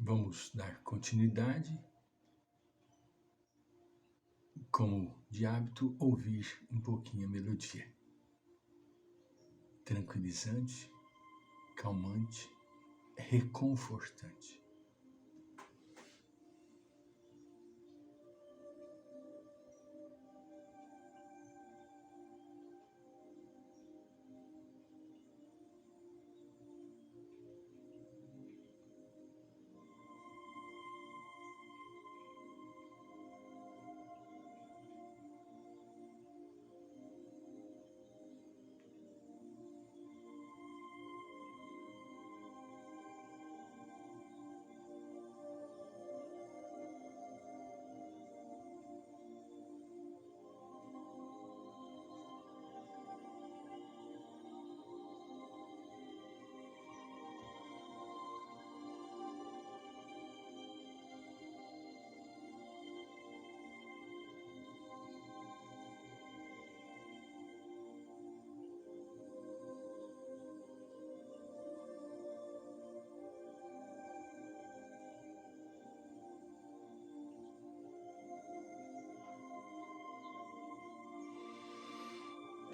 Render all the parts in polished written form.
Vamos dar continuidade, como de hábito, ouvir um pouquinho a melodia. Tranquilizante, calmante, reconfortante.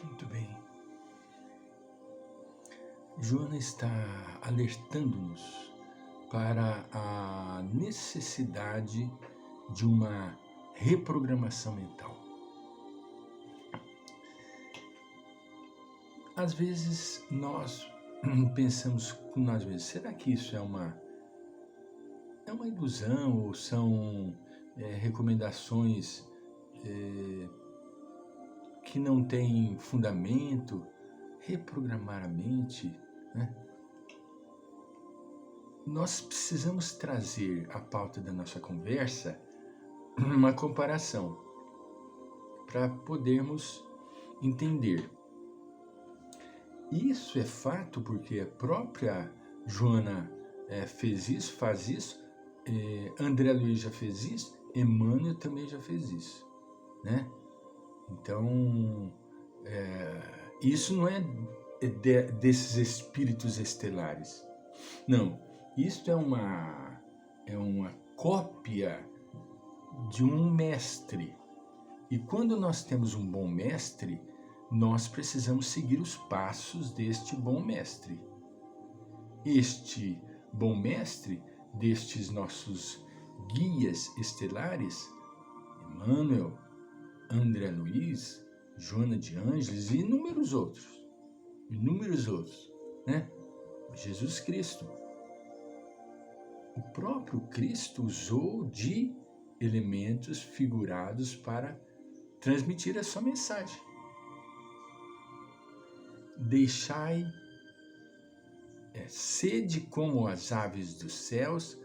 Muito bem. Joana está alertando-nos para a necessidade de uma reprogramação mental. Às vezes nós pensamos com nós mesmos, será que isso é uma ilusão ou são recomendações que não têm fundamento? Reprogramar a mente, né? Nós precisamos trazer à pauta da nossa conversa uma comparação para podermos entender. Isso é fato porque a própria Joana fez isso, faz isso, André Luiz já fez isso, Emmanuel também já fez isso, né? Então, isso não é desses espíritos estelares. Não, isso é uma cópia de um mestre. E quando nós temos um bom mestre, nós precisamos seguir os passos deste bom mestre. Este bom mestre, destes nossos guias estelares, Emmanuel, André Luiz, Joana de Ângeles e inúmeros outros, né? Jesus Cristo. O próprio Cristo usou de elementos figurados para transmitir a sua mensagem. Deixai sede como as aves dos céus.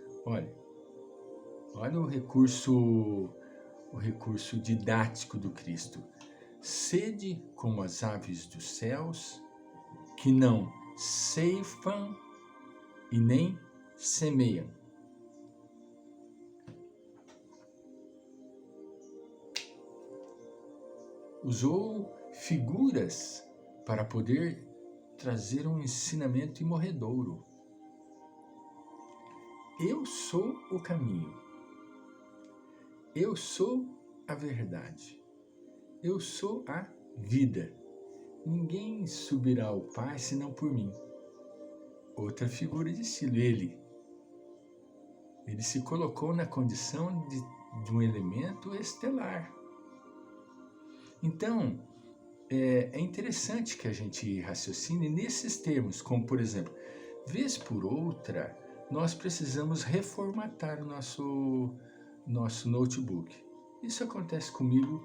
Olha o recurso didático do Cristo. Sede como as aves dos céus, que não ceifam e nem semeiam. Usou figuras para poder trazer um ensinamento imorredouro. Eu sou o caminho. Eu sou a verdade. Eu sou a vida. Ninguém subirá ao Pai senão por mim. Outra figura de estilo, ele se colocou na condição de um elemento estelar. Então, é interessante que a gente raciocine nesses termos, como por exemplo, vez por outra, nós precisamos reformatar o nosso notebook. Isso acontece comigo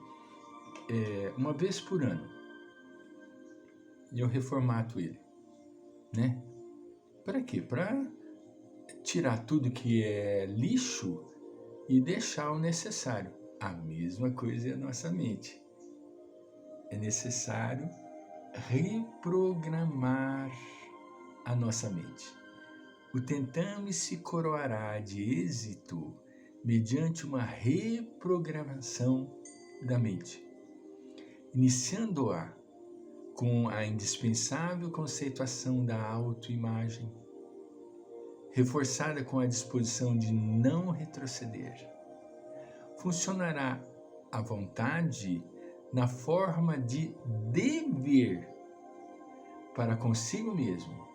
uma vez por ano. Eu reformato ele, né? Para quê? Para tirar tudo que é lixo e deixar o necessário. A mesma coisa é a nossa mente. É necessário reprogramar a nossa mente. O tentame se coroará de êxito mediante uma reprogramação da mente, iniciando-a com a indispensável conceituação da autoimagem, reforçada com a disposição de não retroceder. Funcionará a vontade na forma de dever para consigo mesmo,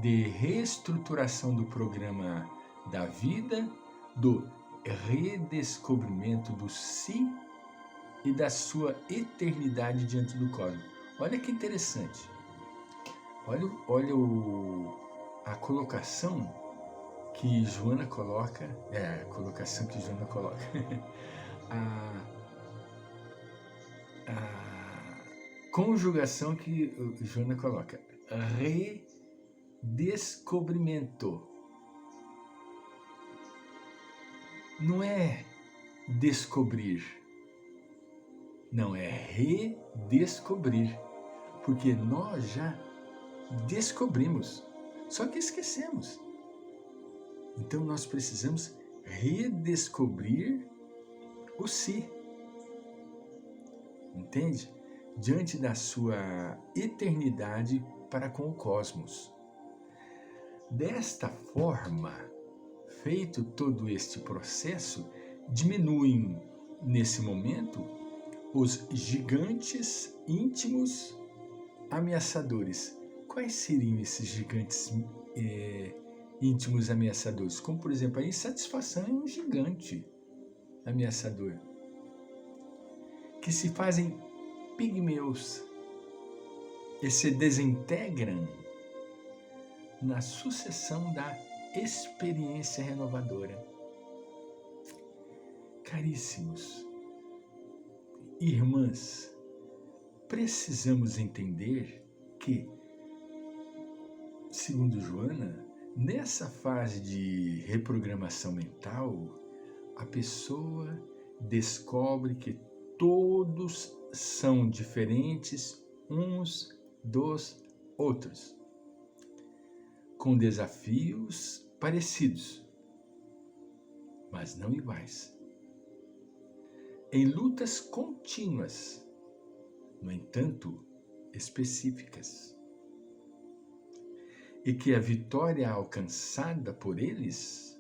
de reestruturação do programa da vida, do redescobrimento do si e da sua eternidade diante do cosmos. Olha que interessante. Olha a colocação que Joana coloca, a colocação que Joana coloca, a conjugação que Joana coloca, redescobrimento. Não é descobrir, não, é redescobrir, porque nós já descobrimos, só que esquecemos. Então nós precisamos redescobrir o si, entende? Diante da sua eternidade para com o cosmos. Desta forma, feito todo este processo, diminuem nesse momento os gigantes íntimos ameaçadores. Quais seriam esses gigantes íntimos ameaçadores? Como, por exemplo, a insatisfação é um gigante ameaçador, que se fazem pigmeus e se desintegram na sucessão da experiência renovadora. Caríssimos, irmãs, precisamos entender que, segundo Joana, nessa fase de reprogramação mental, a pessoa descobre que todos são diferentes uns dos outros, com desafios parecidos, mas não iguais, em lutas contínuas, no entanto, específicas, e que a vitória alcançada por eles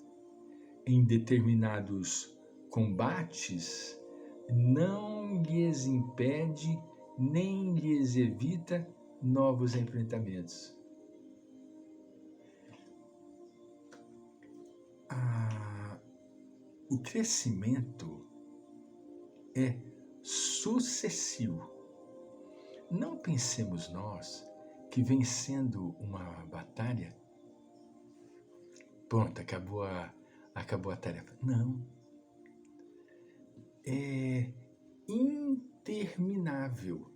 em determinados combates não lhes impede nem lhes evita novos enfrentamentos. O crescimento é sucessivo. Não pensemos nós que vencendo uma batalha, pronto, acabou a tarefa. Não. É interminável.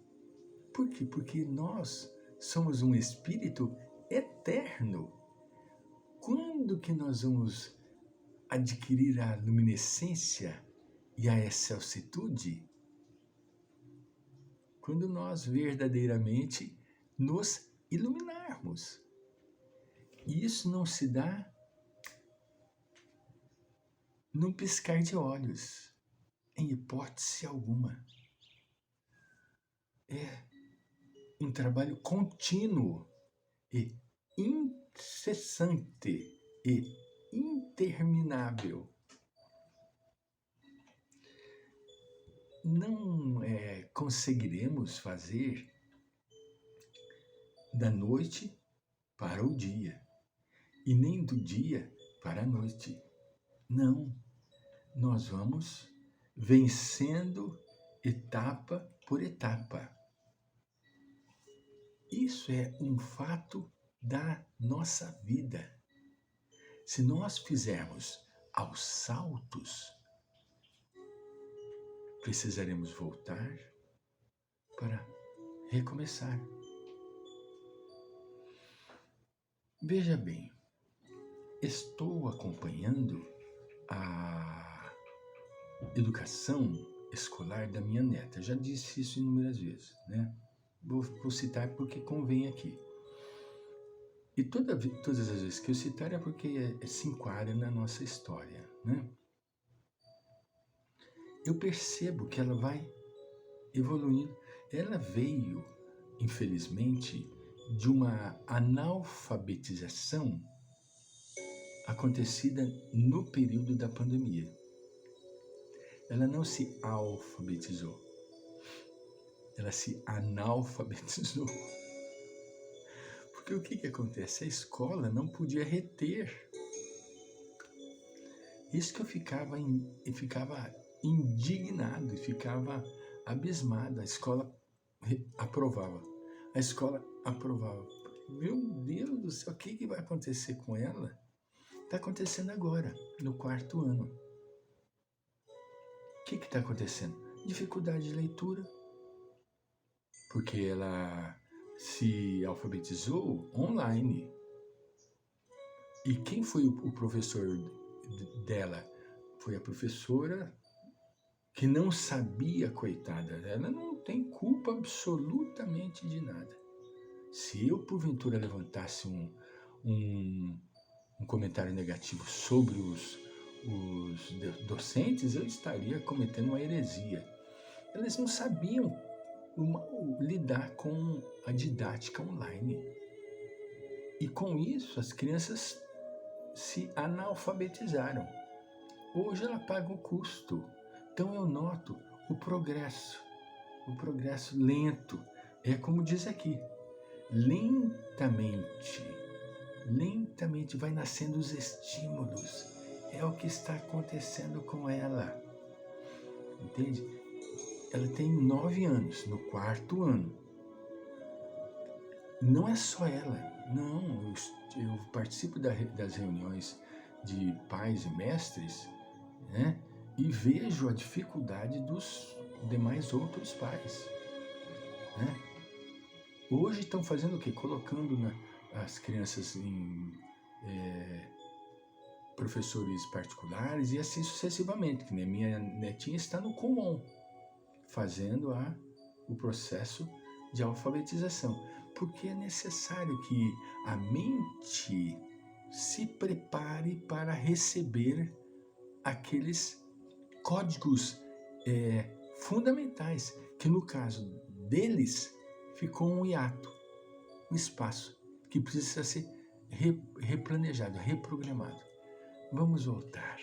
Por quê? Porque nós somos um espírito eterno. Quando que nós vamos adquirir a luminescência e a excelsitude? Quando nós verdadeiramente nos iluminarmos. E isso não se dá num piscar de olhos, em hipótese alguma. É um trabalho contínuo e incessante e interminável. Não conseguiremos fazer da noite para o dia, e nem do dia para a noite. Não, nós vamos vencendo etapa por etapa. Isso é um fato da nossa vida. Se nós fizermos aos saltos, precisaremos voltar para recomeçar. Veja bem, estou acompanhando a educação escolar da minha neta. Já disse isso inúmeras vezes, né? Vou citar porque convém aqui. E todas as vezes que eu citar é porque se enquadra na nossa história, né? Eu percebo que ela vai evoluindo. Ela veio, infelizmente, de uma analfabetização acontecida no período da pandemia. Ela não se alfabetizou, ela se analfabetizou. Porque o que acontece? A escola não podia reter. Isso que eu ficava indignado e ficava abismado. A escola aprovava. A escola aprovava. Meu Deus do céu, o que vai acontecer com ela? Está acontecendo agora, no 4º ano. O que está acontecendo? Dificuldade de leitura, porque ela se alfabetizou online. E quem foi o professor dela? Foi a professora que não sabia, coitada. Ela não tem culpa absolutamente de nada. Se eu, porventura, levantasse um comentário negativo sobre os docentes, eu estaria cometendo uma heresia. Eles não sabiam lidar com a didática online. E com isso, as crianças se analfabetizaram. Hoje ela paga o custo. Então eu noto o progresso lento. É como diz aqui, lentamente vai nascendo os estímulos. É o que está acontecendo com ela. Entende? Ela tem 9 anos, no 4º ano. Não é só ela, não. Eu participo das reuniões de pais e mestres, né? E vejo a dificuldade dos demais outros pais, né? Hoje estão fazendo o quê? Colocando as crianças em professores particulares e assim sucessivamente, que nem minha netinha está no Kumon, fazendo o processo de alfabetização, porque é necessário que a mente se prepare para receber aqueles códigos fundamentais, que no caso deles ficou um hiato, um espaço que precisa ser replanejado, reprogramado. Vamos voltar.